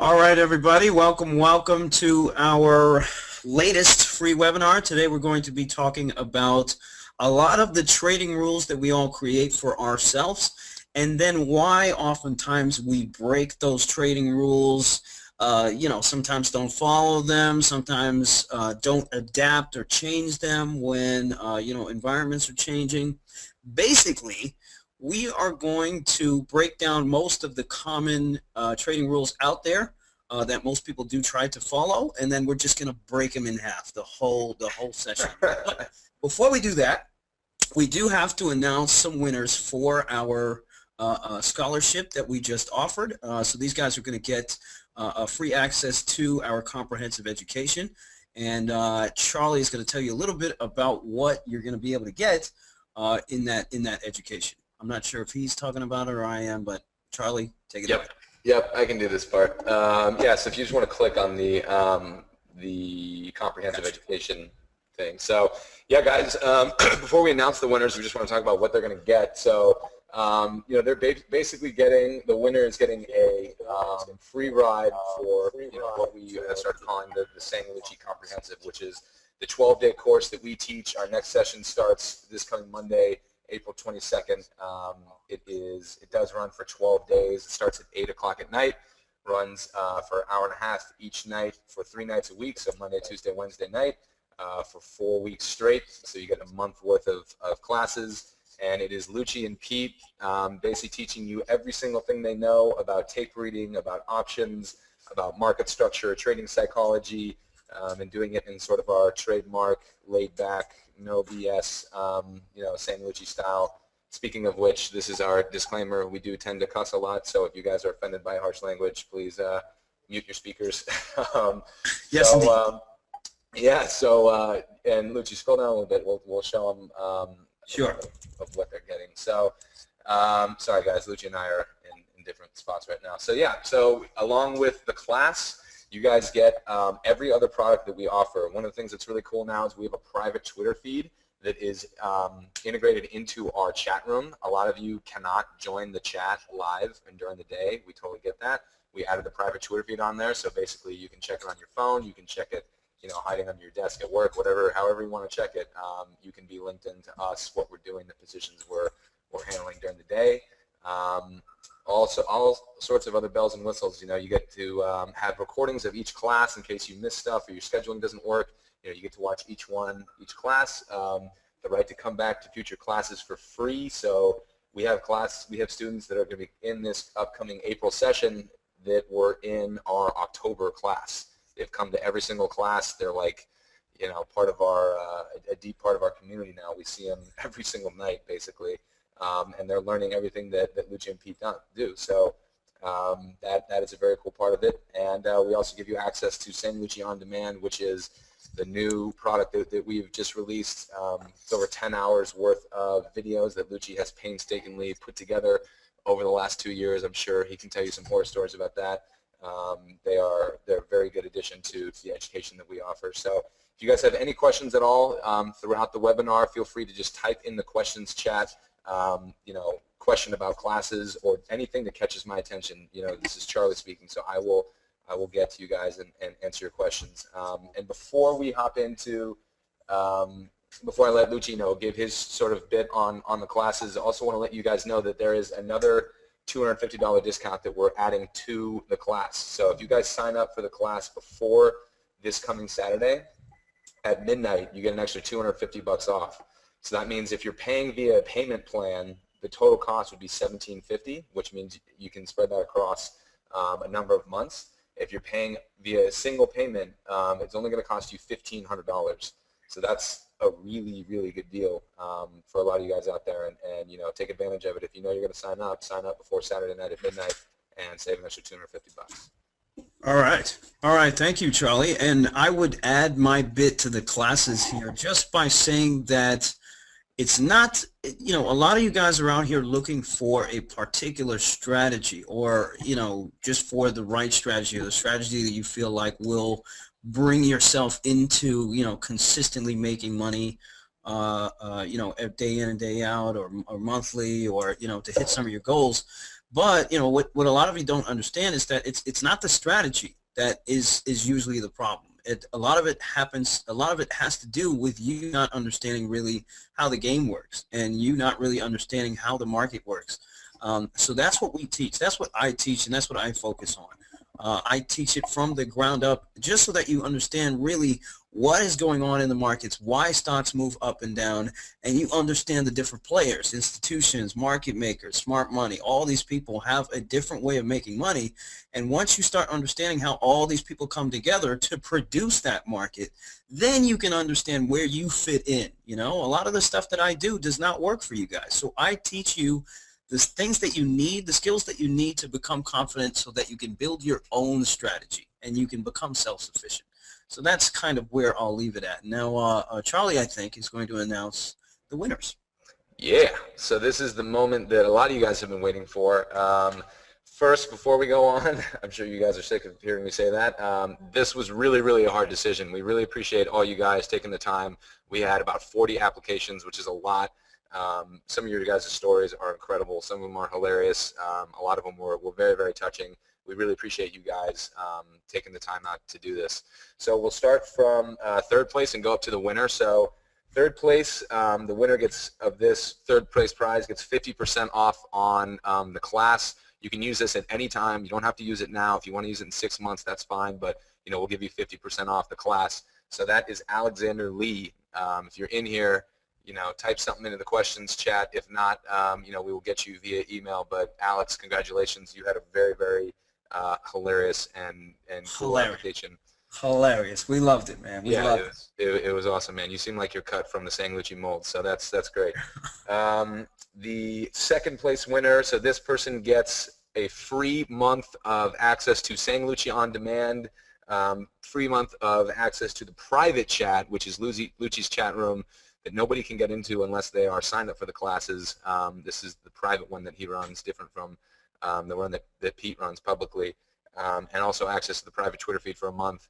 All right, everybody, welcome to our latest free webinar. Today we're going to be talking about a lot of the trading rules that we all create for ourselves, and then why oftentimes we break those trading rules. Sometimes don't follow them, sometimes don't adapt or change them when environments are changing. Basically, we are going to break down most of the common trading rules out there that most people do try to follow, and then we're just going to break them in half, the whole session. But before we do that, we do have to announce some winners for our scholarship that we just offered. So these guys are going to get free access to our comprehensive education, and Charlie is going to tell you a little bit about what you're going to be able to get in that education. I'm not sure if he's talking about it or I am, but Charlie, take it away. Yep, I can do this part. So if you just want to click on the comprehensive education thing. So, yeah, guys, before we announce the winners, we just want to talk about what they're going to get. So, they're basically getting, the winner is getting a free ride for what we have started calling the San Lucci Comprehensive, which is the 12-day course that we teach. Our next session starts this coming Monday, April 22nd. It does run for 12 days. It starts at 8 o'clock at night, runs for an hour and a half each night for 3 nights a week, so Monday, Tuesday, Wednesday night, for 4 weeks straight. So you get a month worth of classes, and it is Lucci and Pete basically teaching you every single thing they know about tape reading, about options, about market structure, trading psychology, and doing it in sort of our trademark, laid-back, no BS, San Lucci style. Speaking of which, this is our disclaimer. We do tend to cuss a lot, so if you guys are offended by harsh language, please mute your speakers. Yes, indeed. And Lucci, scroll down a little bit. We'll show them Sure. of what they're getting. So, sorry guys, Lucci and I are in different spots right now. So along with the class, you guys get every other product that we offer. One of the things that's really cool now is we have a private Twitter feed that is integrated into our chat room. A lot of you cannot join the chat live and during the day. We totally get that. We added the private Twitter feed on there, so basically you can check it on your phone. You can check it, hiding under your desk at work, however you want to check it. You can be linked into us, what we're doing, the positions we're handling during the day. Also, all sorts of other bells and whistles. You get to have recordings of each class in case you miss stuff or your scheduling doesn't work. You get to watch each class. The right to come back to future classes for free. So we have students that are going to be in this upcoming April session that were in our October class. They've come to every single class. They're like, part of a deep part of our community now. We see them every single night, basically. And they're learning everything that Lucci and Pete do. So that is a very cool part of it. And we also give you access to San Lucci On Demand, which is the new product that we've just released. It's over 10 hours worth of videos that Lucci has painstakingly put together over the last 2 years. I'm sure he can tell you some horror stories about that. They're a very good addition to the education that we offer. So if you guys have any questions at all throughout the webinar, feel free to just type in the questions chat, question about classes or anything that catches my attention. This is Charlie speaking, so I will get to you guys and answer your questions. And before we hop into, before I let Lucci give his sort of bit on the classes, I also want to let you guys know that there is another $250 discount that we're adding to the class. So if you guys sign up for the class before this coming Saturday at midnight, you get an extra $250 off. So that means if you're paying via a payment plan, the total cost would be $1,750, which means you can spread that across a number of months. If you're paying via a single payment, it's only going to cost you $1,500. So that's a really, really good deal for a lot of you guys out there. And take advantage of it. If you know you're going to sign up before Saturday night at midnight and save an extra $250. All right. Thank you, Charlie. And I would add my bit to the classes here just by saying that it's not, a lot of you guys are out here looking for a particular strategy or, just for the right strategy or the strategy that you feel like will bring yourself into, consistently making money, day in and day out or monthly or, to hit some of your goals. But what a lot of you don't understand is that it's not the strategy that is usually the problem. A lot of it happens. A lot of it has to do with you not understanding really how the game works, and you not really understanding how the market works. So that's what we teach. That's what I teach, and that's what I focus on. I teach it from the ground up, just so that you understand really what is going on in the markets, why stocks move up and down, and you understand the different players, institutions, market makers, smart money. All these people have a different way of making money, and once you start understanding how all these people come together to produce that market, then you can understand where you fit in. A lot of the stuff that I do does not work for you guys, so I teach you the things that you need, the skills that you need to become confident, so that you can build your own strategy and you can become self-sufficient. So that's kind of where I'll leave it at. Now, Charlie, I think, is going to announce the winners. Yeah, so this is the moment that a lot of you guys have been waiting for. First, before we go on, I'm sure you guys are sick of hearing me say that. This was really, really a hard decision. We really appreciate all you guys taking the time. We had about 40 applications, which is a lot. Some of your guys' stories are incredible. Some of them are hilarious. A lot of them were very, very touching. We really appreciate you guys taking the time out to do this. So we'll start from third place and go up to the winner. So third place, the winner of this third place prize gets 50% off on the class. You can use this at any time. You don't have to use it now. If you want to use it in 6 months, that's fine. But we'll give you 50% off the class. So that is Alexander Lee. If you're in here, type something into the questions chat. If not, we will get you via email. But Alex, congratulations. You had a very, very hilarious and cool application. Hilarious. We loved it, man. We loved it. It was awesome, man. You seem like you're cut from the Sang Lucci mold, so that's great. The second place winner, so this person gets a free month of access to Sang Lucci On Demand, free month of access to the private chat, which is Lucci's chat room, that nobody can get into unless they are signed up for the classes. This is the private one that he runs, different from the one that Pete runs publicly, and also access to the private Twitter feed for a month.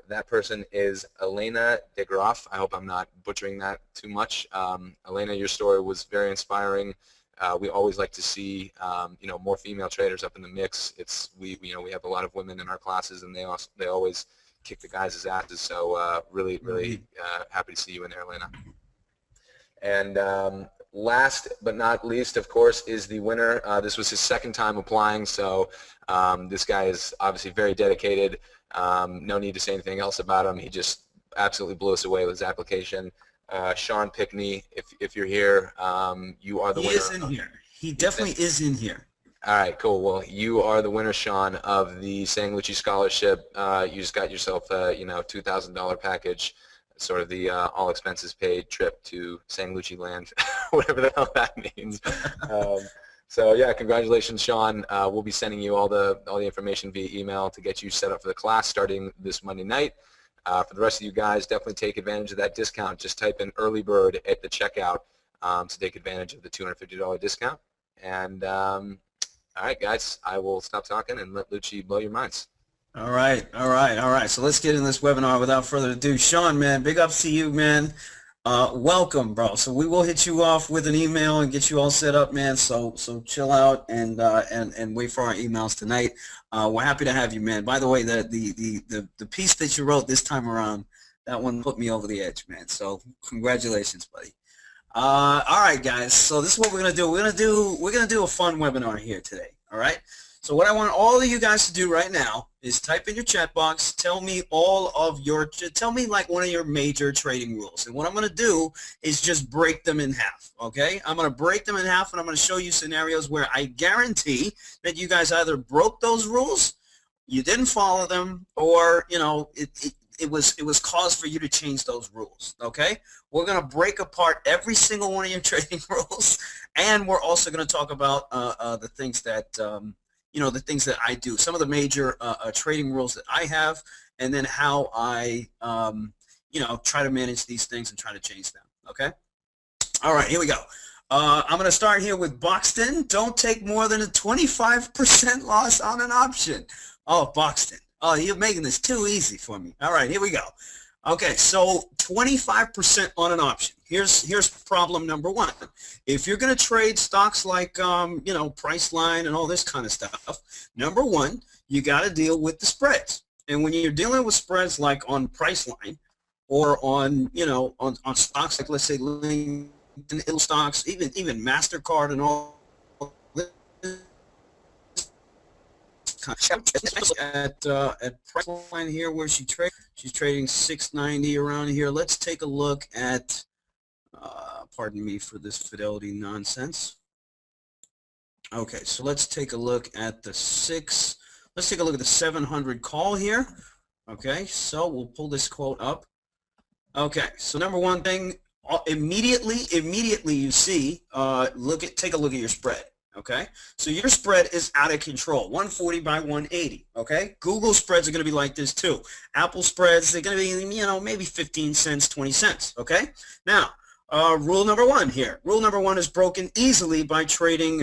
That person is Elena DeGroff. I hope I'm not butchering that too much. Elena, your story was very inspiring. We always like to see more female traders up in the mix. We have a lot of women in our classes, and they always kick the guys' asses. So really happy to see you in there, Elena. And last but not least, of course, is the winner. This was his second time applying, so this guy is obviously very dedicated. No need to say anything else about him. He just absolutely blew us away with his application. Sean Pickney, if you're here, you are the winner. He is in here. He definitely is in here. All right, cool. Well, you are the winner, Sean, of the Sang Lucci Scholarship. You just got yourself a $2,000 package, sort of the all expenses paid trip to Sang Lucci land, whatever the hell that means. So yeah, congratulations, Sean. We'll be sending you all the information via email to get you set up for the class starting this Monday night. For the rest of you guys, definitely take advantage of that discount. Just type in early bird at the checkout to take advantage of the $250 discount. And all right, guys, I will stop talking and let Lucci blow your minds. All right. So let's get in this webinar without further ado. Sean, man, big ups to you, man. Welcome, bro. So we will hit you off with an email and get you all set up, man. So chill out and wait for our emails tonight. We're happy to have you, man. By the way, the piece that you wrote this time around, that one put me over the edge, man. So congratulations, buddy. All right, guys. So this is what we're gonna do. We're gonna do a fun webinar here today. All right. So what I want all of you guys to do right now is type in your chat box. Tell me tell me like one of your major trading rules. And what I'm going to do is just break them in half. Okay. I'm going to break them in half, and I'm going to show you scenarios where I guarantee that you guys either broke those rules, you didn't follow them, or it was cause for you to change those rules. Okay. We're going to break apart every single one of your trading rules, and we're also going to talk about the things that the things that I do, some of the major trading rules that I have, and then how I try to manage these things and try to change them. Okay. All right, here we go. I'm going to start here with Buxton. Don't take more than a 25% loss on an option. Oh, Buxton. Oh, you're making this too easy for me. All right, here we go. Okay, so 25% on an option. here's problem number one. If you're going to trade stocks like you know, Priceline and all this kind of stuff, number one, you got to deal with the spreads. And when you're dealing with spreads like on Priceline or on, you know, on stocks like, let's say, LinkedIn stocks, even MasterCard and all this at Priceline here where she's trading 690 around here. Let's take a look at pardon me for this fidelity nonsense. Okay, so let's take a look at the 700 call here. Okay, so we'll pull this quote up. Okay, so number one thing, immediately you see, take a look at your spread. Okay, so your spread is out of control, 140 by 180. Okay, Google spreads are going to be like this too. Apple spreads, they're going to be, you know, maybe 15 cents, 20 cents. Okay, now rule number one here. Rule number one is broken easily by trading,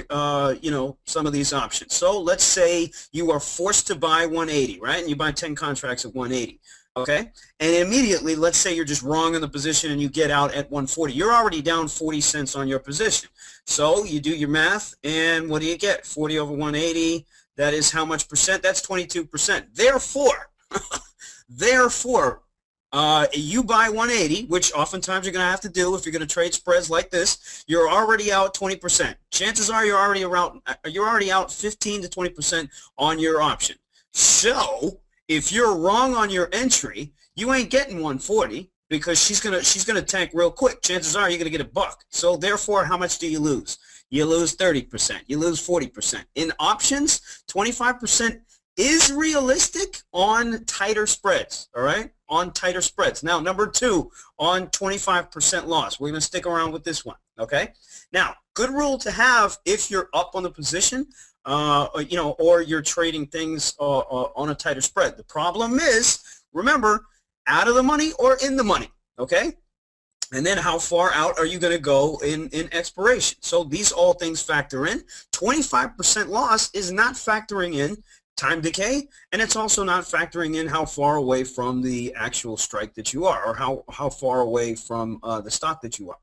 you know, some of these options. So let's say you are forced to buy 180, right? And you buy 10 contracts at 180. Okay, and immediately, let's say you're just wrong in the position and you get out at 140. You're already down 40 cents on your position. So you do your math, and what do you get? 40 over 180, that is how much percent? That's 22%. Therefore, you buy 180, which oftentimes you're going to have to do if you're going to trade spreads like this. You're already out 20%. Chances are you're already out 15 to 20% on your option. So if you're wrong on your entry, you ain't getting 140 because she's gonna tank real quick. Chances are you're gonna get a buck. So therefore, how much do you lose? You lose 30%. You lose 40%. In options, 25% is realistic on tighter spreads. All right, on tighter spreads. Now, number two, on 25% loss. We're gonna stick around with this one. Okay. Now, good rule to have if you're up on the position. You know, or you're trading things on a tighter spread. The problem is, remember, out of the money or in the money, okay? And then how far out are you going to go in expiration? So these all things factor in. 25% loss is not factoring in time decay, and it's also not factoring in how far away from the actual strike that you are, or how far away from the stock that you are.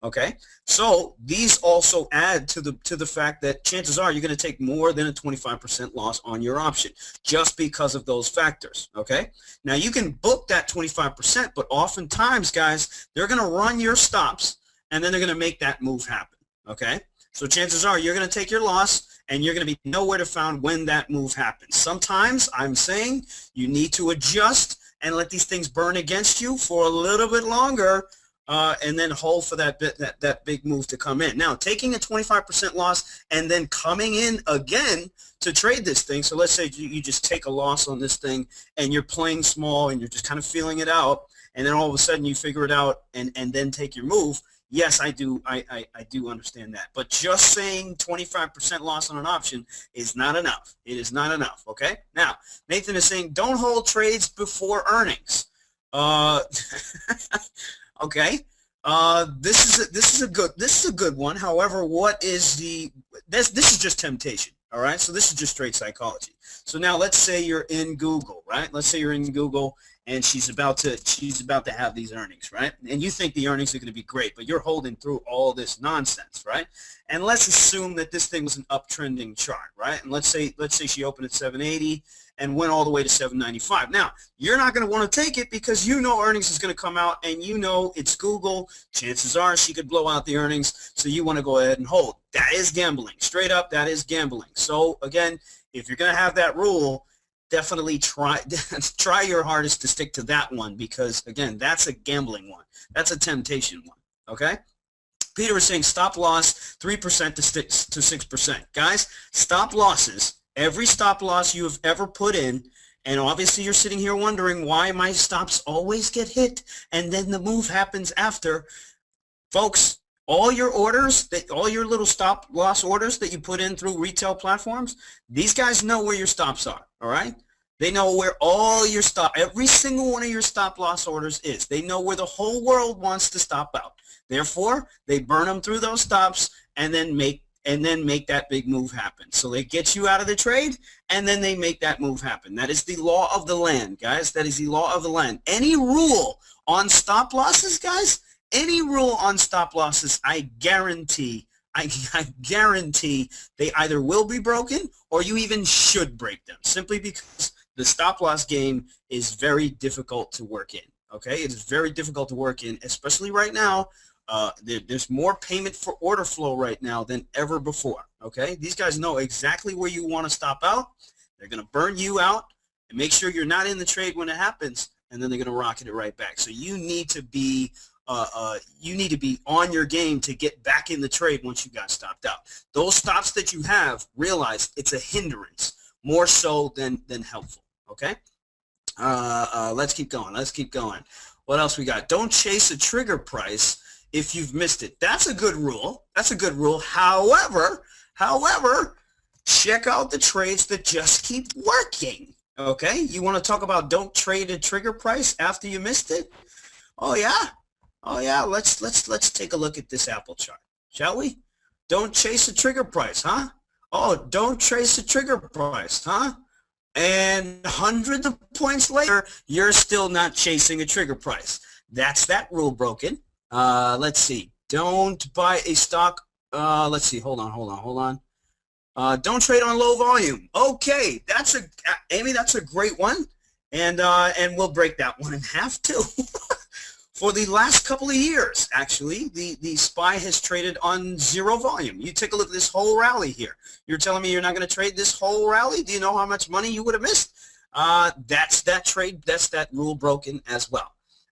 Okay, so these also add to the fact that chances are you're going to take more than a 25% loss on your option just because of those factors. Okay, now you can book that 25%, but oftentimes, guys, they're going to run your stops and then they're going to make that move happen. Okay, so chances are you're going to take your loss and you're going to be nowhere to find when that move happens. Sometimes I'm saying you need to adjust and let these things burn against you for a little bit longer. And then hold for that big move to come in. Now, taking a 25% loss and then coming in again to trade this thing. So let's say you just take a loss on this thing and you're playing small and you're just kind of feeling it out, and then all of a sudden you figure it out and then take your move. Yes, I do understand that. But just saying 25% loss on an option is not enough. It is not enough. Okay. Now, Nathan is saying don't hold trades before earnings. Okay, this is a good one. However, this is just temptation. All right, so this is just straight psychology. So now let's say you're in Google, right? Let's say you're in Google and she's about to have these earnings, right? And you think the earnings are going to be great, but you're holding through all this nonsense, right? And let's assume that this thing was an uptrending chart, right? And let's say she opened at 780 and went all the way to 795. Now, you're not going to want to take it because you know earnings is going to come out and you know it's Google. Chances are she could blow out the earnings, so you want to go ahead and hold. That is gambling. Straight up, that is gambling. So, again, if you're going to have that rule, definitely try your hardest to stick to that one because, again, that's a gambling one. That's a temptation one, okay? Peter is saying stop loss 3% to 6%. Guys, stop losses, every stop loss you have ever put in, and obviously you're sitting here wondering why my stops always get hit and then the move happens after. Folks, all your orders, all your little stop loss orders that you put in through retail platforms, these guys know where your stops are, all right? They know where all your every single one of your stop loss orders is. They know where the whole world wants to stop out. Therefore, they burn them through those stops and then make that big move happen. So they get you out of the trade, and then they make that move happen. That is the law of the land, guys. That is the law of the land. Any rule on stop losses, guys, any rule on stop losses, I guarantee they either will be broken or you even should break them, simply because the stop loss game is very difficult to work in. Okay, it is very difficult to work in, especially right now. There's more payment for order flow right now than ever before. Okay, these guys know exactly where you want to stop out. They're going to burn you out and make sure you're not in the trade when it happens, and then they're going to rocket it right back. So you need to be on your game to get back in the trade once you got stopped out. Those stops that you have, realize it's a hindrance more so than helpful. Okay, let's keep going. Let's keep going. What else we got? Don't chase a trigger price if you've missed it. That's a good rule. That's a good rule. However, check out the trades that just keep working. Okay, you want to talk about don't trade a trigger price after you missed it? Oh yeah, let's take a look at this Apple chart, shall we? Don't chase a trigger price, huh? Oh, don't chase a trigger price, huh? And hundreds of points later, you're still not chasing a trigger price. That's that rule broken. Let's see. Don't buy a stock. Let's see. Hold on. Don't trade on low volume. Okay, Amy, that's a great one, and we'll break that one in half too. For the last couple of years, actually, the SPY has traded on zero volume. You take a look at this whole rally here. You're telling me you're not going to trade this whole rally? Do you know how much money you would have missed? That's that trade. That's that rule broken as well.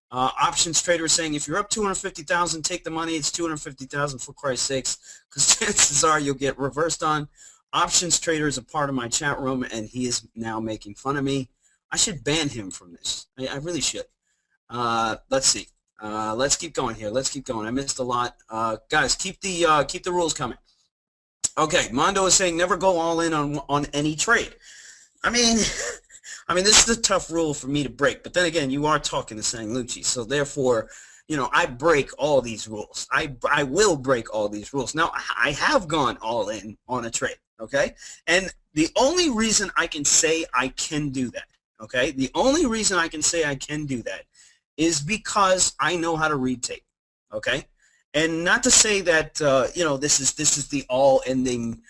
Options trader is saying if you're up 250,000, take the money. It's 250,000 for Christ's sakes, because chances are you'll get reversed on. Options trader is a part of my chat room, and he is now making fun of me. I should ban him from this. I really should. Let's see. Let's keep going here. Let's keep going. I missed a lot. Guys, keep the rules coming. Okay, Mondo is saying never go all in on any trade. I mean, this is a tough rule for me to break. But then again, you are talking to Sang Lucci, so therefore, I break all these rules. I will break all these rules. Now, I have gone all in on a trade. Okay, and the only reason I can say I can do that. Okay, the only reason I can say I can do that is because I know how to read tape. Okay, and not to say that this is the all-ending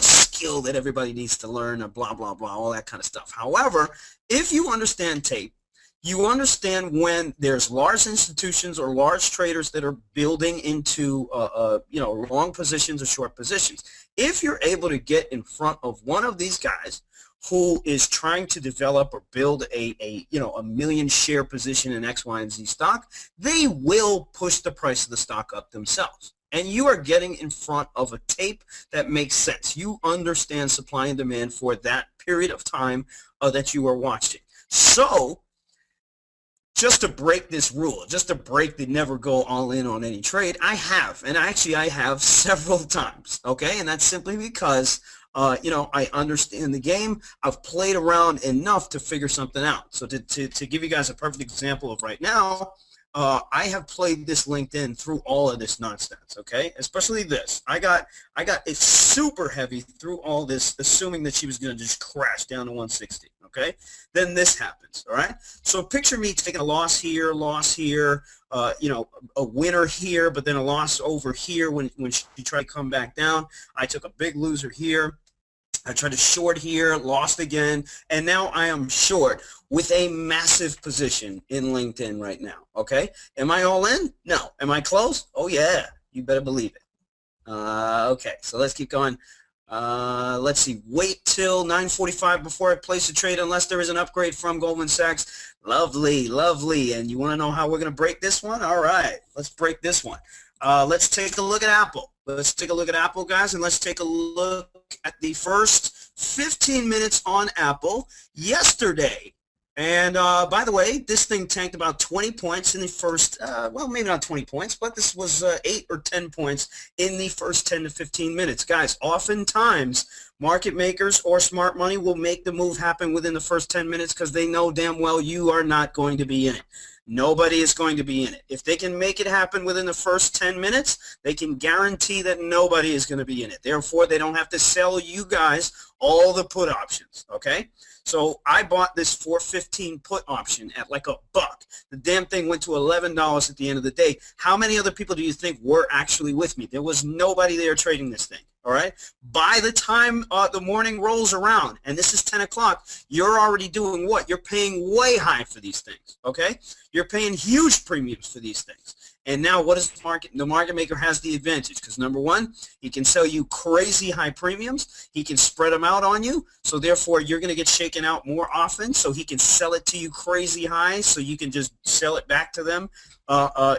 skill that everybody needs to learn, or blah blah blah, all that kind of stuff. However, if you understand tape, you understand when there's large institutions or large traders that are building into long positions or short positions. If you're able to get in front of one of these guys who is trying to develop or build a million share position in X, Y, and Z stock, they will push the price of the stock up themselves. And you are getting in front of a tape that makes sense. You understand supply and demand for that period of time that you are watching. So, just to break this rule, just to break the never go all in on any trade, I have several times, okay? And that's simply because I understand the game. I've played around enough to figure something out. So to give you guys a perfect example of right now, I have played this LinkedIn through all of this nonsense, okay? Especially this. I got it super heavy through all this, assuming that she was going to just crash down to 160, okay? Then this happens, all right? So picture me taking a loss here, a winner here, but then a loss over here when she tried to come back down. I took a big loser here. I tried to short here, lost again, and now I am short with a massive position in LinkedIn right now, okay? Am I all in? No. Am I close? Oh, yeah. You better believe it. Okay, so let's keep going. Let's see. Wait till 9:45 before I place a trade unless there is an upgrade from Goldman Sachs. Lovely, lovely. And you want to know how we're going to break this one? All right, let's break this one. Let's take a look at Apple. Let's take a look at Apple, guys, and let's take a look at the first 15 minutes on Apple yesterday. And by the way, this thing tanked about 20 points in the first, well, maybe not 20 points, but this was 8 or 10 points in the first 10 to 15 minutes. Guys, oftentimes Market makers or smart money will make the move happen within the first 10 minutes because they know damn well you are not going to be in it. Nobody is going to be in it. If they can make it happen within the first 10 minutes, they can guarantee that nobody is going to be in it. Therefore, they don't have to sell you guys all the put options, okay? So I bought this 415 put option at like $1. The damn thing went to $11 at the end of the day. How many other people do you think were actually with me? There was nobody there trading this thing, all right? By the time the morning rolls around, and this is 10 o'clock, you're already doing what? You're paying way high for these things, okay? You're paying huge premiums for these things. And now what is the market? The market maker has the advantage because, number one, he can sell you crazy high premiums. He can spread them out on you. So therefore, you're going to get shaken out more often. So he can sell it to you crazy high so you can just sell it back to them,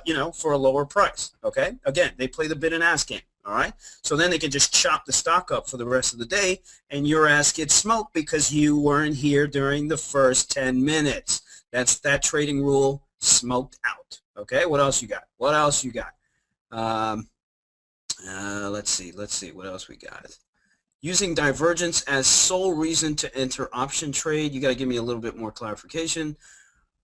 you know, for a lower price. Okay? Again, they play the bid and ask game. All right? So then they can just chop the stock up for the rest of the day and your ass gets smoked because you weren't here during the first 10 minutes. That's that trading rule smoked out. Okay, what else you got? What else you got? Let's see. What else we got? Using divergence as sole reason to enter option trade. You got to give me a little bit more clarification.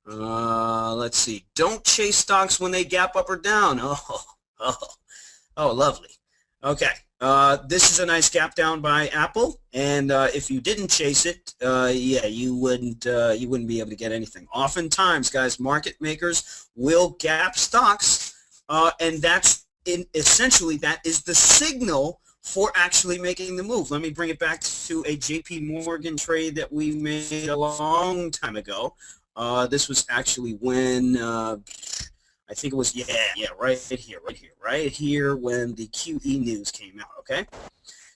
Let's see. Don't chase stocks when they gap up or down. Oh, lovely. Okay. This is a nice gap down by Apple, and if you didn't chase it, yeah, you wouldn't be able to get anything. Oftentimes, guys, market makers will gap stocks, and that's essentially that is the signal for actually making the move. Let me bring it back to a JP Morgan trade that we made a long time ago. This was actually when I think it was, right here when the QE news came out, okay?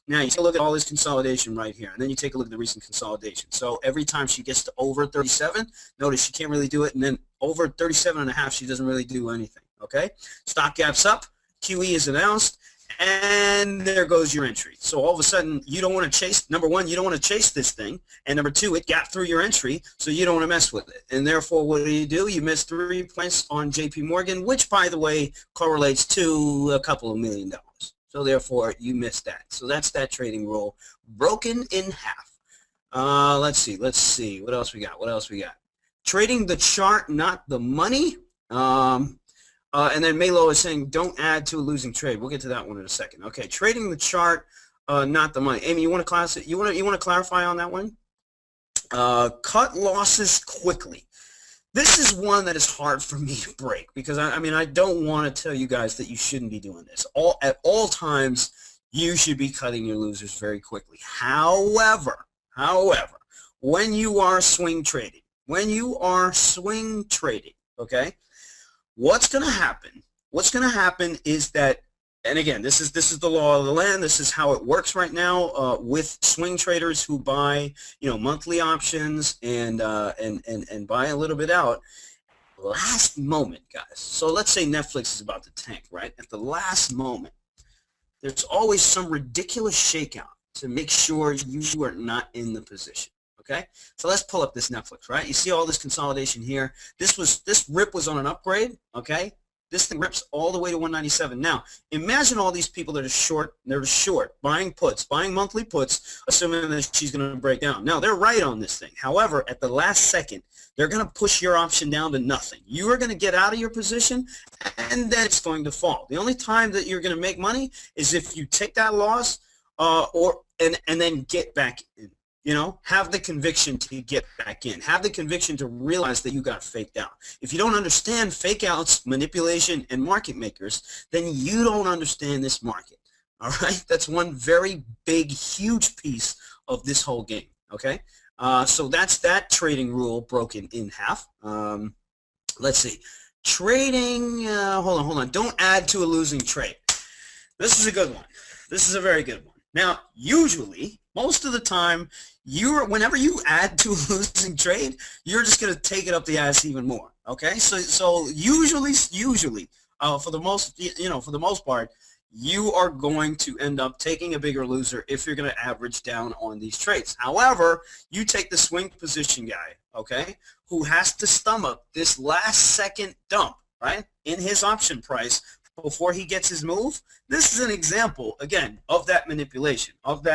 Now, you take a look at all this consolidation right here, and then you take a look at the recent consolidation. So every time she gets to over 37, notice she can't really do it, and then over 37.5, she doesn't really do anything, okay? Stock gaps up, QE is announced, and there goes your entry. So all of a sudden, you don't want to chase, number one, you don't want to chase this thing, and number two, it gapped through your entry, so you don't want to mess with it. And therefore, what do? You miss 3 points on JP Morgan, which, by the way, correlates to a couple of $1 million. So therefore, you missed that. So that's that trading rule broken in half. Let's see. What else we got? Trading the chart, not the money. And then Melo is saying, don't add to a losing trade. We'll get to that one in a second. Okay, trading the chart, not the money. Amy, you want to clarify on that one? Cut losses quickly. This is one that is hard for me to break because I mean I don't want to tell you guys that you shouldn't be doing this. At all times, you should be cutting your losers very quickly. However, when you are swing trading, okay. What's going to happen? What's going to happen is that, and again, this is the law of the land. This is how it works right now with swing traders who buy, monthly options and buy a little bit out. Last moment, guys. So let's say Netflix is about to tank, right? At the last moment, there's always some ridiculous shakeout to make sure you are not in the position. Okay, so let's pull up this Netflix, right? You see all this consolidation here. This rip was on an upgrade, okay? This thing rips all the way to 197. Now, imagine all these people that are short, buying puts, buying monthly puts, assuming that she's going to break down. Now, they're right on this thing. However, at the last second, they're going to push your option down to nothing. You are going to get out of your position, and then it's going to fall. The only time that you're going to make money is if you take that loss and then get back in. Have the conviction to get back in. Have the conviction to realize that you got faked out. If you don't understand fake outs, manipulation, and market makers, then you don't understand this market. All right? That's one very big, huge piece of this whole game. Okay? So that's that trading rule broken in half. Let's see. Trading, hold on. Don't add to a losing trade. This is a good one. This is a very good one. Now, usually, most of the time, whenever you add to a losing trade, you're just going to take it up the ass even more. Okay, so usually, for the most part, you are going to end up taking a bigger loser if you're going to average down on these trades. However, you take the swing position guy, okay, who has to stomach this last second dump, right, in his option price before he gets his move. This is an example, again, of that manipulation, of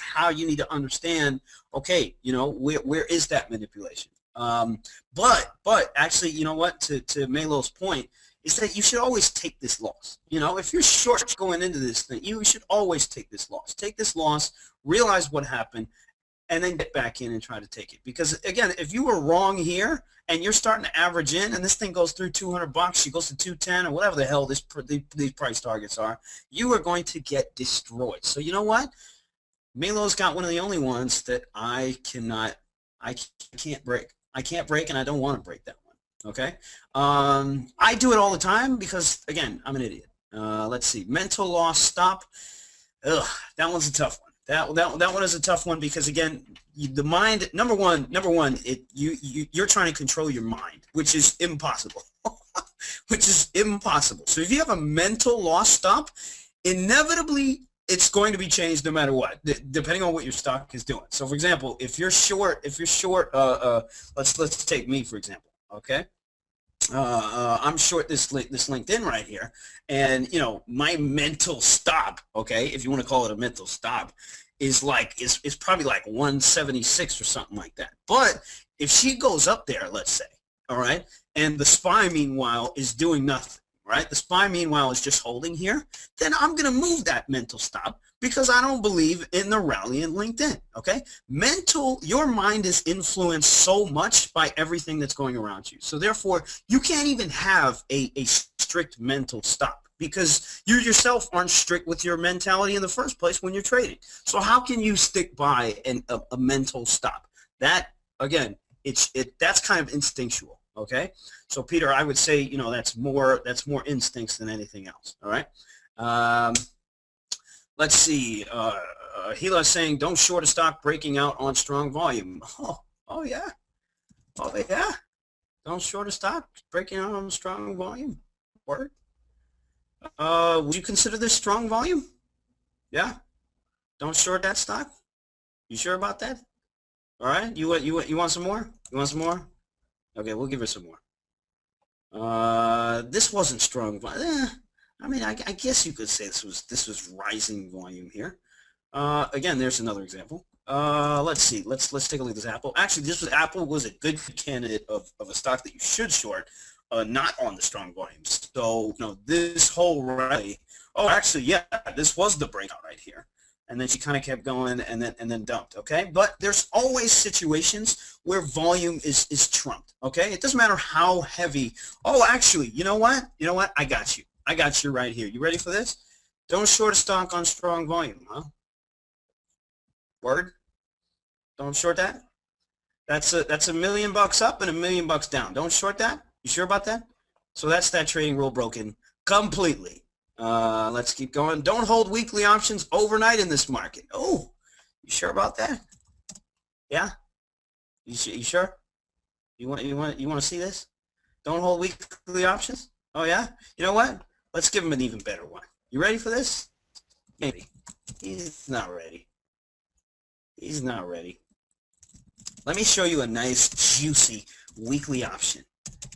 how you need to understand, okay, you know, where is that manipulation? But actually, you know what, to Melo's point, is that you should always take this loss. You know, if you're short going into this thing, you should always take this loss. Take this loss, realize what happened, and then get back in and try to take it. Because again, if you were wrong here and you're starting to average in and this thing goes through 200 bucks, she goes to 210 or whatever the hell these price targets are, you are going to get destroyed. So you know what? Melo's got one of the only ones that I can't break. I can't break, and I don't want to break that one. Okay, I do it all the time because, again, I'm an idiot. Let's see, mental loss stop. Ugh, that one's a tough one. That one is a tough one because, again, the mind. Number one, you're trying to control your mind, which is impossible. Which is impossible. So if you have a mental loss stop, inevitably it's going to be changed no matter what, depending on what your stock is doing. So, for example, if you're short, let's take me for example. Okay, I'm short this LinkedIn right here, and you know my mental stop. Okay, if you want to call it a mental stop, is probably like 176 or something like that. But if she goes up there, let's say, all right, and the SPY meanwhile is doing nothing. Right, the SPY meanwhile is just holding here, then I'm going to move that mental stop because I don't believe in the rally in LinkedIn. Okay, your mind is influenced so much by everything that's going around you. So therefore, you can't even have a strict mental stop because you yourself aren't strict with your mentality in the first place when you're trading. So how can you stick by a mental stop? That, again, that's kind of instinctual. Okay, so Peter, I would say, you know, that's more instincts than anything else. All right, let's see. Hila saying, don't short a stock breaking out on strong volume. Oh yeah, don't short a stock breaking out on strong volume. Word. Would you consider this strong volume? Yeah. Don't short that stock. You sure about that? All right. You want some more? You want some more? Okay, we'll give her some more. This wasn't strong. I mean, I guess you could say this was rising volume here. Again, there's another example. Let's see. Let's take a look at this Apple. Actually, Apple was a good candidate of a stock that you should short, not on the strong volumes. So, you know, this whole rally. Oh, actually, yeah, this was the breakout right here. And then she kind of kept going and then dumped, okay? But there's always situations where volume is trumped, okay? It doesn't matter how heavy. Oh, actually, you know what? You know what? I got you. I got you right here. You ready for this? Don't short a stock on strong volume, huh? Word? Don't short that? That's $1 million up and $1 million down. Don't short that? You sure about that? So that's that trading rule broken completely. Let's keep going. Don't hold weekly options overnight in this market. Oh, you sure about that? Yeah? You sure? You want to see this? Don't hold weekly options? Oh yeah? You know what? Let's give him an even better one. You ready for this? Maybe. He's not ready. He's not ready. Let me show you a nice juicy weekly option.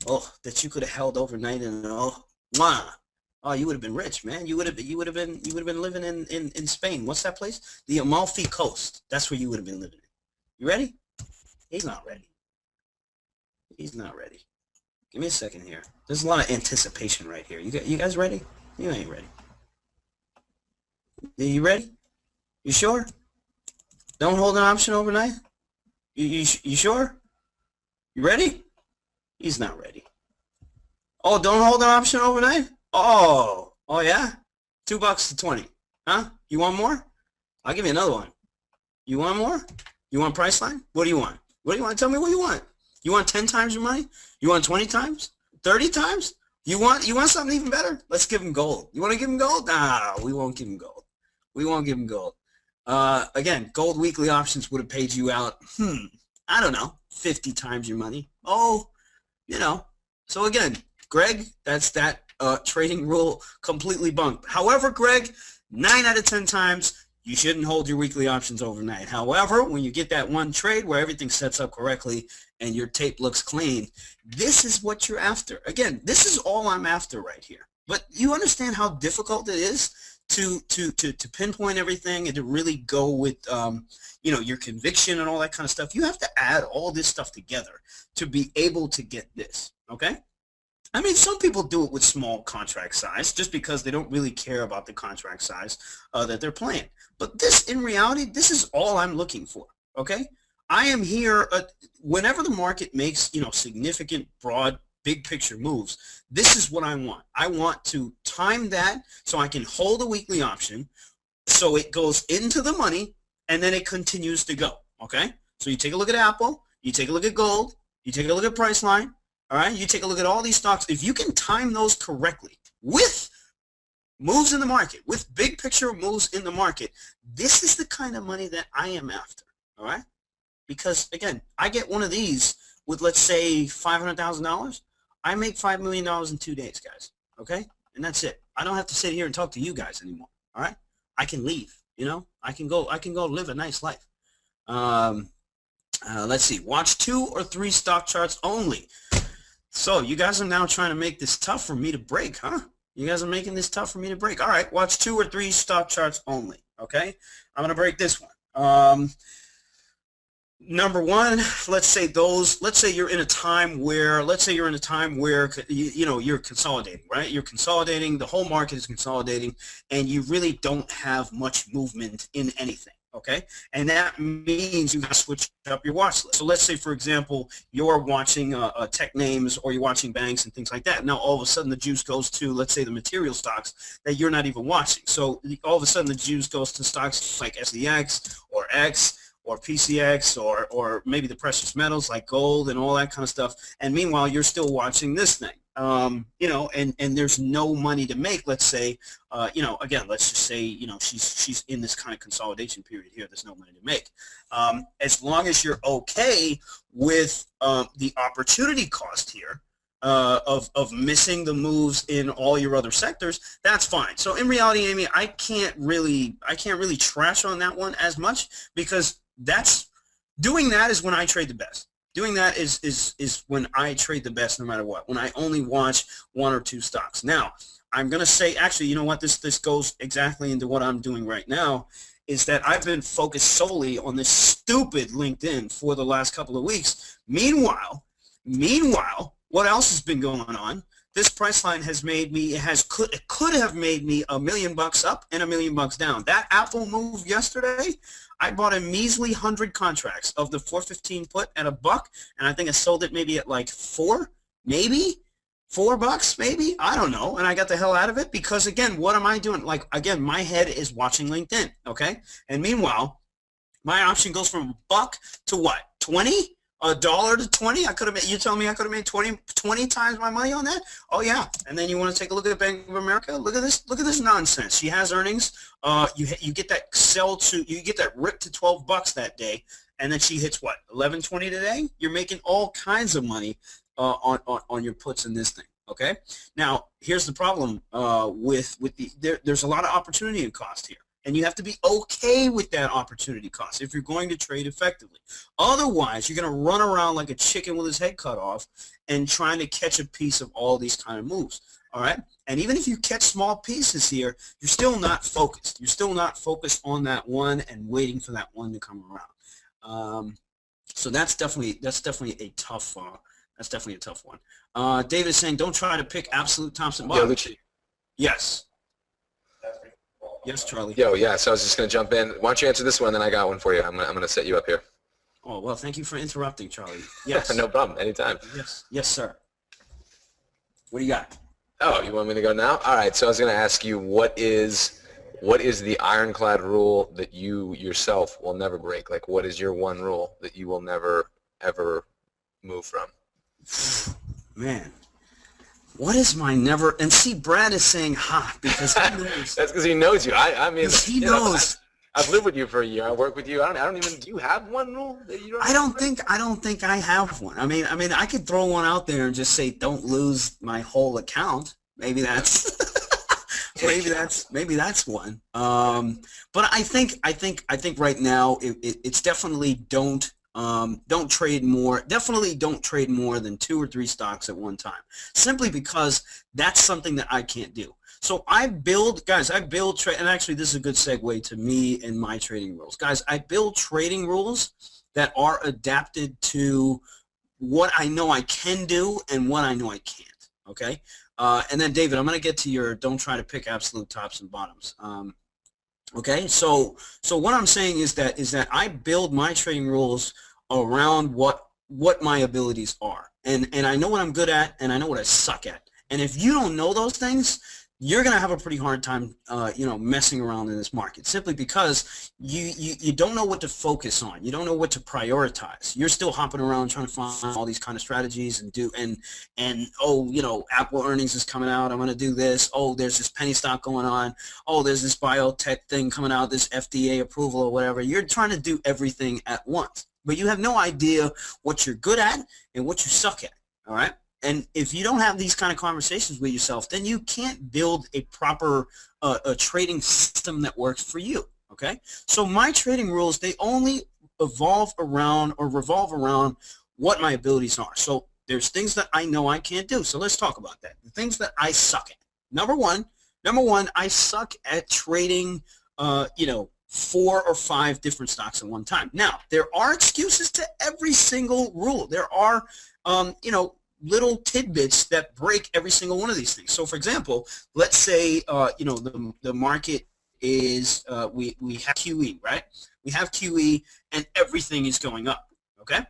Oh, that you could have held overnight and oh, you would have been rich, man. You would have been living in Spain. What's that place? The Amalfi Coast. That's where you would have been living in. You ready? He's not ready. He's not ready. Give me a second here. There's a lot of anticipation right here. You guys ready? You ain't ready. You ready? You sure? Don't hold an option overnight? You sure? You ready? He's not ready. Oh, don't hold an option overnight? Oh yeah? $2 to 20. Huh? You want more? I'll give you another one. You want more? You want Priceline? What do you want? What do you want? Tell me what you want. You want 10 times your money? You want 20 times? 30 times? You want something even better? Let's give him gold. You want to give him gold? Nah, we won't give him gold. We won't give him gold. Again, gold weekly options would have paid you out, I don't know, 50 times your money. Oh, you know. So again, Greg, that's that trading rule completely bunked. However, Greg, 9 out of 10 times, you shouldn't hold your weekly options overnight. However, when you get that one trade where everything sets up correctly and your tape looks clean, this is what you're after. Again, this is all I'm after right here. But you understand how difficult it is to pinpoint everything and to really go with you know, your conviction and all that kind of stuff. You have to add all this stuff together to be able to get this. Okay. I mean, some people do it with small contract size just because they don't really care about the contract size that they're playing. But this, in reality, this is all I'm looking for. Okay, I am here whenever the market makes, you know, significant, broad, big picture moves. This is what I want. I want to time that so I can hold a weekly option, so it goes into the money and then it continues to go. Okay, so you take a look at Apple, you take a look at gold, you take a look at Priceline. All right, you take a look at all these stocks. If you can time those correctly with moves in the market, with big picture moves in the market, this is the kind of money that I am after. All right, because again, I get one of these with, let's say, $500,000. I make $5 million in 2 days, guys. Okay, and that's it. I don't have to sit here and talk to you guys anymore. All right, I can leave. You know, I can go live a nice life. Let's see. Watch 2 or 3 stock charts only. So you guys are now trying to make this tough for me to break, huh? You guys are making this tough for me to break. All right, watch 2 or 3 stock charts only, okay? I'm going to break this one. Number one, let's say you're in a time where, you know, you're consolidating, right? You're consolidating, the whole market is consolidating, and you really don't have much movement in anything. Okay, and that means you got to switch up your watch list. So let's say, for example, you're watching tech names, or you're watching banks and things like that. Now all of a sudden the juice goes to, let's say, the material stocks that you're not even watching. So all of a sudden the juice goes to stocks like SDX or X or PCX or maybe the precious metals like gold and all that kind of stuff. And meanwhile, you're still watching this thing. You know, and there's no money to make. Let's say, you know, again, let's just say, you know, she's in this kind of consolidation period here. There's no money to make. As long as you're okay with the opportunity cost here of missing the moves in all your other sectors, that's fine. So in reality, Amy, I can't really trash on that one as much, because doing that is when I trade the best. Doing that is when I trade the best no matter what, when I only watch 1 or 2 stocks. Now, I'm going to say, actually, you know what, this goes exactly into what I'm doing right now, is that I've been focused solely on this stupid LinkedIn for the last couple of weeks. Meanwhile, what else has been going on? This Priceline has made me, it could have made me $1 million up and $1 million down. That Apple move yesterday, I bought a measly 100 contracts of the 415 put at $1, and I think I sold it maybe at like $4, maybe $4, maybe, I don't know, and I got the hell out of it because, again, what am I doing? Like, again, my head is watching LinkedIn, okay? And meanwhile, my option goes from $1 to what? 20? $1 to 20? I could have made, you telling me I could have made 20 times my money on that? Oh yeah. And then you want to take a look at Bank of America? Look at this nonsense. She has earnings. You get that you get that rip to $12 that day, and then she hits what? 11.20 today? You're making all kinds of money on your puts in this thing. Okay. Now here's the problem there's a lot of opportunity and cost here. And you have to be okay with that opportunity cost if you're going to trade effectively. Otherwise, you're going to run around like a chicken with his head cut off and trying to catch a piece of all these kind of moves. All right? And even if you catch small pieces here, you're still not focused. You're still not focused on that one and waiting for that one to come around. So that's definitely a tough one. David is saying, don't try to pick absolute tops and bottoms. Yeah, Lucci. Yes. Yes, Charlie. Yo, yeah, so I was just going to jump in. Why don't you answer this one, then I got one for you. I'm going to set you up here. Oh, well, thank you for interrupting, Charlie. Yes. No problem. Anytime. Yes, sir. What do you got? Oh, you want me to go now? All right, so I was going to ask you, what is the ironclad rule that you yourself will never break? Like, what is your one rule that you will never, ever move from? Man. What is my never? And see, Brad is saying ha because he knows. That's because he knows you. I mean, he knows. I've lived with you for a year. I work with you. I don't even. Do you have one rule that you don't? I don't think I have one. I mean, I could throw one out there and just say, don't lose my whole account. Maybe that's. maybe that's one. But I think right now it's definitely don't Don't trade more. Definitely don't trade more than 2 or 3 stocks at one time, simply because that's something that I can't do. So I build, guys, and actually this is a good segue to me and my trading rules. Guys, I build trading rules that are adapted to what I know I can do and what I know I can't, okay? And then, David, I'm going to get to your don't try to pick absolute tops and bottoms. Okay, so what I'm saying is that I build my trading rules around what my abilities are, and I know what I'm good at, and I know what I suck at. And if you don't know those things, you're gonna have a pretty hard time, messing around in this market, simply because you don't know what to focus on. You don't know what to prioritize. You're still hopping around trying to find all these kind of strategies and oh, Apple earnings is coming out, I'm gonna do this. Oh, there's this penny stock going on. Oh, there's this biotech thing coming out, this FDA approval or whatever. You're trying to do everything at once, but you have no idea what you're good at and what you suck at. All right. And if you don't have these kind of conversations with yourself, then you can't build a proper a trading system that works for you, okay? So my trading rules, they only revolve around what my abilities are. So there's things that I know I can't do. So let's talk about that. The things that I suck at. Number one, I suck at trading, 4 or 5 different stocks at one time. Now, there are excuses to every single rule. There are, little tidbits that break every single one of these things. So, for example, let's say the market is we have QE, right? We have QE and everything is going up. Okay.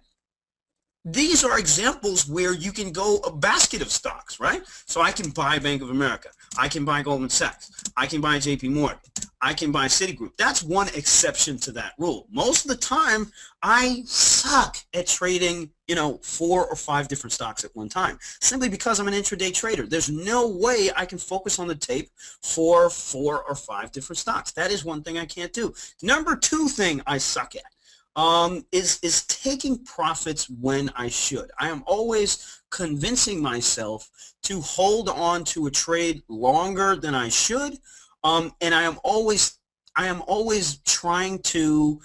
These are examples where you can go a basket of stocks, right? So I can buy Bank of America. I can buy Goldman Sachs. I can buy JP Morgan. I can buy Citigroup. That's one exception to that rule. Most of the time, I suck at trading, 4 or 5 different stocks at one time, simply because I'm an intraday trader. There's no way I can focus on the tape for 4 or 5 different stocks. That is one thing I can't do. Number 2 thing I suck at is taking profits when I should. I am always convincing myself to hold on to a trade longer than I should, and I am always trying to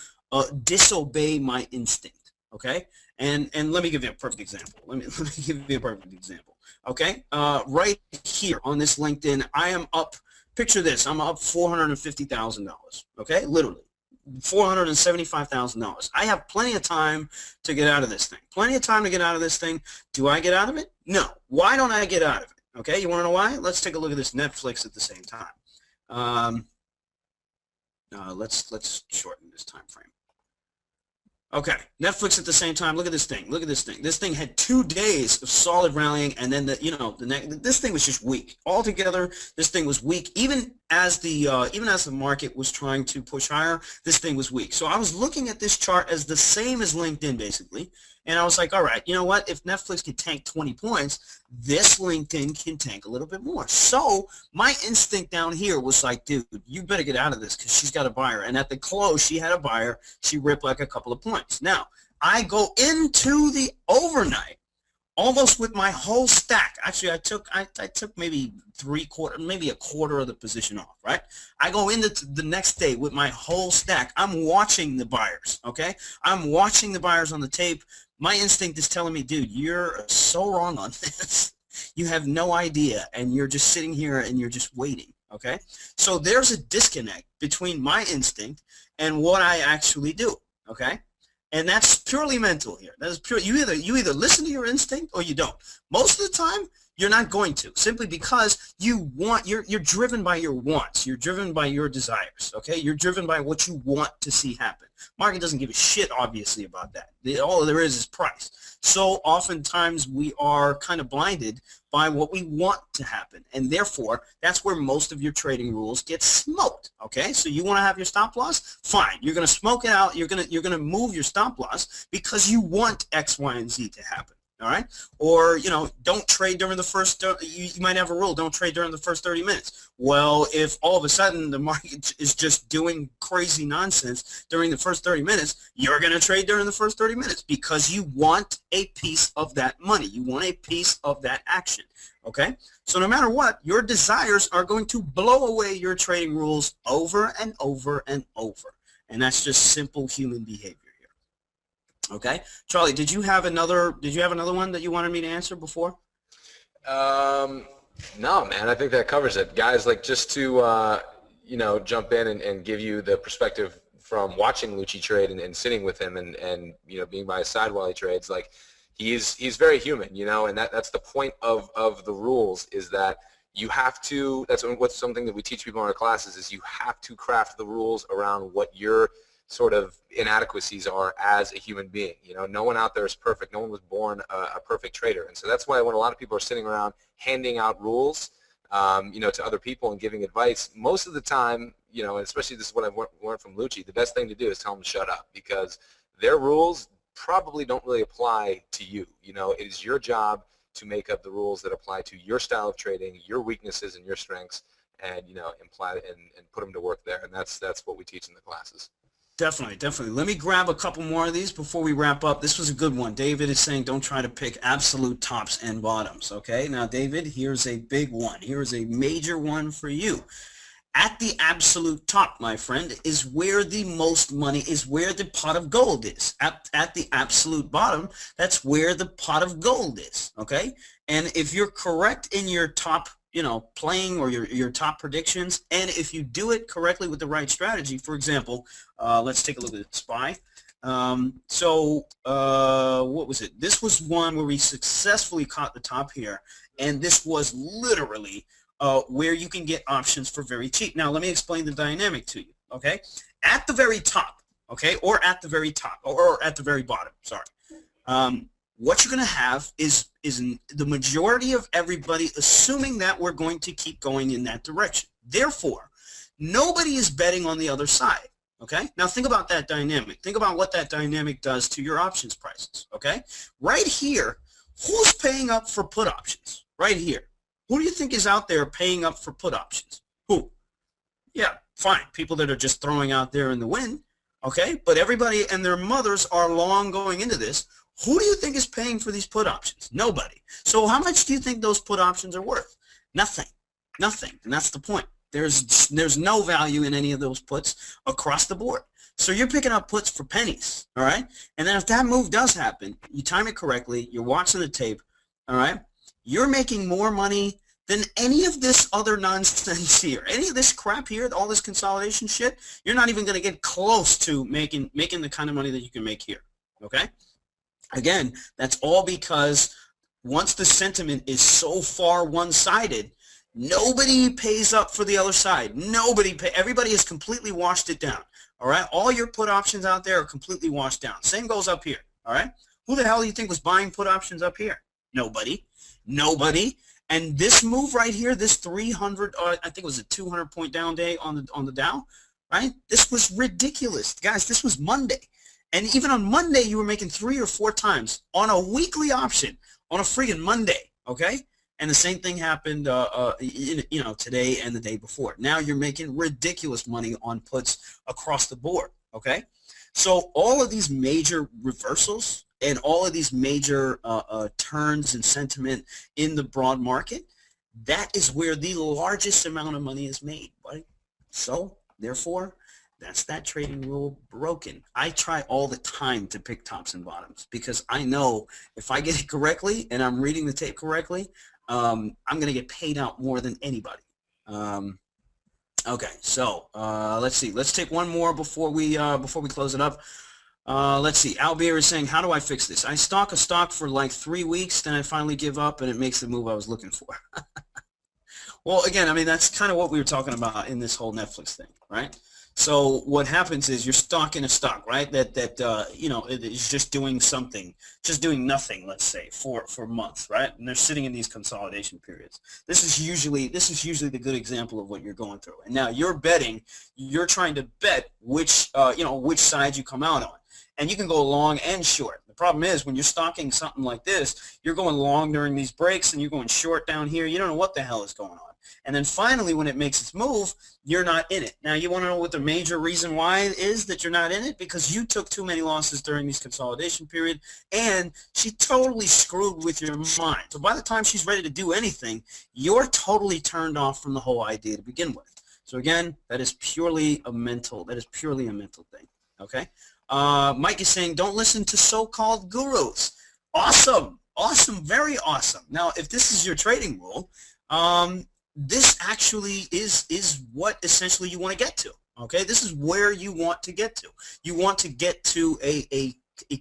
disobey my instinct. Okay, and let me give you a perfect example. Let me give you a perfect example. Okay, right here on this LinkedIn, I am up. Picture this: I'm up $450,000. Okay, literally. $475,000. I have plenty of time to get out of this thing. Plenty of time to get out of this thing. Do I get out of it? No. Why don't I get out of it? Okay, you want to know why? Let's take a look at this Netflix at the same time. Let's shorten this time frame. Okay, Netflix at the same time. Look at this thing. Look at this thing. This thing had 2 days of solid rallying, and then this thing was just weak. Altogether, this thing was weak. Even as the market was trying to push higher, this thing was weak. So I was looking at this chart as the same as LinkedIn, basically, and I was like, all right, you know what? If Netflix can tank 20 points, this LinkedIn can tank a little bit more. So my instinct down here was like, dude, you better get out of this because she's got a buyer. And at the close, she had a buyer. She ripped like a couple of points. Now, I go into the overnight almost with my whole stack. Actually, I took maybe a quarter of the position off, right? I go into the next day with my whole stack. I'm watching the buyers, okay? I'm watching the buyers on the tape. My instinct is telling me, dude, you're so wrong on this. You have no idea, and you're just sitting here and you're just waiting, okay? So there's a disconnect between my instinct and what I actually do, okay? And that's purely mental here. That is pure. You either listen to your instinct or you don't. Most of the time, you're not going to, simply because you're driven by your wants. You're driven by your desires, okay? You're driven by what you want to see happen. Market doesn't give a shit, obviously, about that. All there is price. So oftentimes we are kind of blinded by what we want to happen, and therefore that's where most of your trading rules get smoked. Okay, so you want to have your stop loss? Fine, you're going to smoke it out. You're going to move your stop loss because you want X, Y, and Z to happen. All right, or don't trade during the first. You might have a rule: don't trade during the first 30 minutes. Well, if all of a sudden the market is just doing crazy nonsense during the first 30 minutes, you're going to trade during the first 30 minutes because you want a piece of that money. You want a piece of that action. Okay, so no matter what, your desires are going to blow away your trading rules over and over and over, and that's just simple human behavior. Okay, Charlie, did you have another one that you wanted me to answer before? No, man, I think that covers it. Guys, like just to jump in and give you the perspective from watching Lucci trade and sitting with him and being by his side while he trades, like he's very human, and that's the point of the rules, is that you have to, that's what's something that we teach people in our classes, is you have to craft the rules around what your sort of inadequacies are as a human being. No one out there is perfect. No one was born a perfect trader. And so that's why when a lot of people are sitting around handing out rules, to other people and giving advice, most of the time, and especially this is what I've learned from Lucci, the best thing to do is tell them to shut up, because their rules probably don't really apply to you. It is your job to make up the rules that apply to your style of trading, your weaknesses and your strengths, and imply and put them to work there. And that's what we teach in the classes. Definitely, definitely. Let me grab a couple more of these before we wrap up. This was a good one. David is saying don't try to pick absolute tops and bottoms. Okay, now David, here's a big one. Here's a major one for you. At the absolute top, my friend, is where the most money is, where the pot of gold is. At the absolute bottom, that's where the pot of gold is. Okay, and if you're correct in your top playing or your top predictions, and if you do it correctly with the right strategy, for example, let's take a look at SPY. What was it? This was one where we successfully caught the top here, and this was literally where you can get options for very cheap. Now, let me explain the dynamic to you, okay? At the very top, okay, or at the very top, or at the very bottom, sorry. What you're going to have is the majority of everybody assuming that we're going to keep going in that direction. Therefore, nobody is betting on the other side, okay? Now, think about that dynamic. Think about what that dynamic does to your options prices, okay? Right here, who's paying up for put options? Right here. Who do you think is out there paying up for put options? Who? Yeah, fine. People that are just throwing out there in the wind, okay? But everybody and their mothers are long going into this. Who do you think is paying for these put options? Nobody. So how much do you think those put options are worth? Nothing. Nothing. And that's the point. There's no value in any of those puts across the board. So you're picking up puts for pennies, all right? And then if that move does happen, you time it correctly, you're watching the tape, all right? You're making more money than any of this other nonsense here. Any of this crap here, all this consolidation shit, you're not even going to get close to making the kind of money that you can make here, okay? Again, that's all because once the sentiment is so far one-sided, nobody pays up for the other side. Everybody has completely washed it down. All right? All your put options out there are completely washed down. Same goes up here. All right? Who the hell do you think was buying put options up here? Nobody. Nobody. And this move right here, this 300, I think it was a 200-point down day on the Dow, right? This was ridiculous. Guys, this was Monday. And even on Monday, you were making 3 or 4 times on a weekly option on a friggin' Monday, okay? And the same thing happened, today and the day before. Now you're making ridiculous money on puts across the board, okay? So all of these major reversals and all of these major turns in sentiment in the broad market, that is where the largest amount of money is made, buddy. So, therefore, that's that trading rule broken. I try all the time to pick tops and bottoms because I know if I get it correctly and I'm reading the tape correctly, I'm going to get paid out more than anybody. Okay, so let's see. Let's take one more before we close it up. Let's see. Albir is saying, how do I fix this? I stalk a stock for like 3 weeks, then I finally give up, and it makes the move I was looking for. Well, again, I mean, that's kind of what we were talking about in this whole Netflix thing, right? So what happens is you're stalking a stock, right? That it is just doing something, just doing nothing, let's say, for months, right? And they're sitting in these consolidation periods. This is usually the good example of what you're going through. And now you're betting, you're trying to bet which side you come out on. And you can go long and short. The problem is when you're stalking something like this, you're going long during these breaks and you're going short down here. You don't know what the hell is going on. And then finally, when it makes its move, you're not in it. Now, you want to know what the major reason why it is that you're not in it? Because you took too many losses during these consolidation period, and she totally screwed with your mind. So by the time she's ready to do anything, you're totally turned off from the whole idea to begin with. So again, that is purely a mental thing. Okay. Mike is saying, don't listen to so-called gurus. Awesome. Awesome. Very awesome. Now, if this is your trading rule, this actually is what essentially you want to get to. Okay, this is where you want to get to. You want to get to a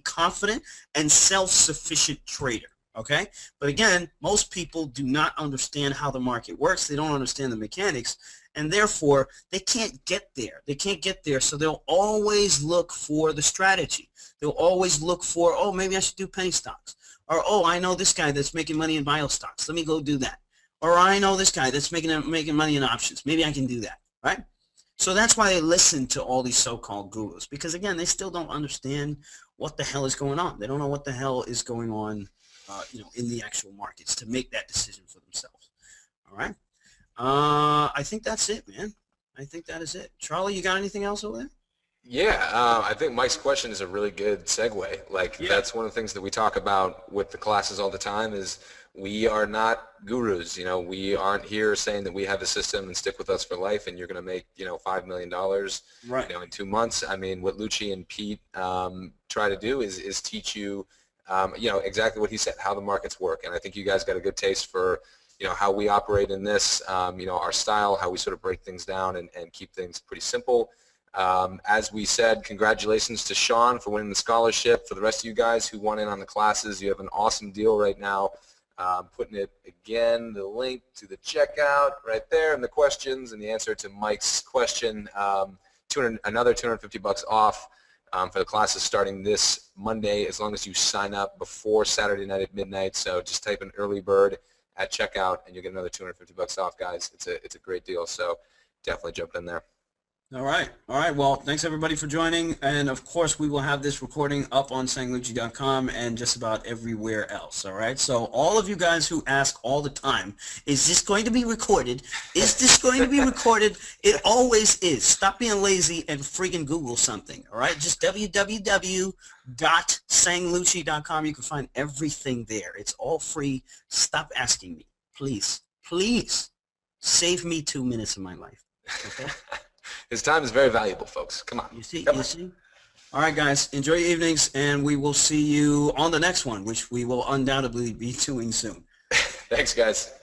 confident and self-sufficient trader. Okay, but again, most people do not understand how the market works. They don't understand the mechanics, and therefore they can't get there. They can't get there, so they'll always look for the strategy. They'll always look for, oh, maybe I should do penny stocks, or oh, I know this guy that's making money in bio stocks. Let me go do that. Or I know this guy that's making money in options. Maybe I can do that, right? So that's why they listen to all these so-called gurus, because again, they still don't understand what the hell is going on. They don't know what the hell is going on, in the actual markets to make that decision for themselves. All right. I think that's it, man. I think that is it. Charlie, you got anything else over there? Yeah, I think Mike's question is a really good segue. Like, that's one of the things that we talk about with the classes all the time is we are not gurus. You know, we aren't here saying that we have a system and stick with us for life and you're going to make, $5 million, right, in 2 months. I mean, what Lucci and Pete try to do is teach you, exactly what he said, how the markets work. And I think you guys got a good taste for, how we operate in this, our style, how we sort of break things down and keep things pretty simple. As we said, congratulations to Sean for winning the scholarship. For the rest of you guys who want in on the classes, you have an awesome deal right now. Putting it again, the link to the checkout right there, and the questions and the answer to Mike's question. Another $250 off for the classes starting this Monday, as long as you sign up before Saturday night at midnight. So just type in early bird at checkout, and you'll get another $250 off, guys. It's a great deal. So definitely jump in there. All right. All right. Well, thanks everybody for joining. And of course, we will have this recording up on sanglucci.com and just about everywhere else. All right. So all of you guys who ask all the time, is this going to be recorded? Is this going to be recorded? It always is. Stop being lazy and freaking Google something. All right. Just www.sanglucci.com. You can find everything there. It's all free. Stop asking me. Please, please save me 2 minutes of my life. Okay. His time is very valuable, folks. Come on. You see? All right, guys. Enjoy your evenings, and we will see you on the next one, which we will undoubtedly be doing soon. Thanks, guys.